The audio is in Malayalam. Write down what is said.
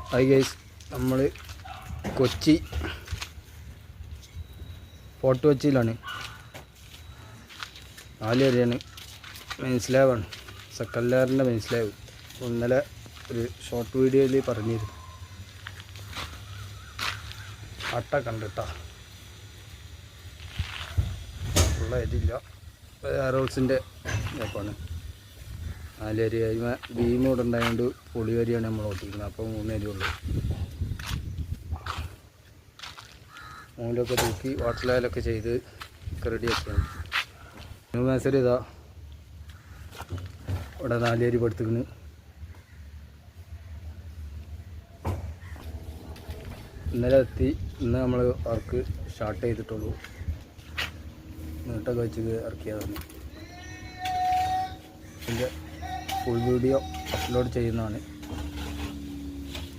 ഹായ് ഗൈസ്, നമ്മൾ കൊച്ചി ഫോർട്ട് കൊച്ചിയിലാണ്. 4 വരെയാണ് മെയിൻ സ്ലാബാണ്, സെക്കൻഡ് ലെയറിൻ്റെ മെയിൻ സ്ലാബ്. ഇന്നലെ ഒരു ഷോർട്ട് വീഡിയോയിൽ പറഞ്ഞിരുന്നു. അട്ട കണ്ടിട്ടാ ഉള്ള ഇതില്ല. എയറോൾസിൻ്റെ ഇതൊക്കെയാണ് 4 വരി. അതിന് ബീം ഇവിടെ ഉണ്ടായതുകൊണ്ട് പൊളി വരിയാണ് നമ്മൾ ഓട്ടിക്കുന്നത്. അപ്പോൾ 3 വരി ഉള്ളൂ. മൂലൊക്കെ തൂക്കി വാട്ടർ ലെവലൊക്കെ ചെയ്ത് റെഡിയാക്കിയാണ്. ന്യൂ മേസരി ഇതാ ഇവിടെ 4 വരി പടുത്തിക്കുന്നു. ഇന്നലെ എത്തി. ഇന്ന് നമ്മൾ വർക്ക് സ്റ്റാർട്ട് ചെയ്തിട്ടുള്ളൂ. നീട്ടൊക്കെ വെച്ച് ഇറക്കിയതാണ്. ഇതിൻ്റെ ഫുൾ വീഡിയോ അപ്ലോഡ് ചെയ്യുന്നതാണ്.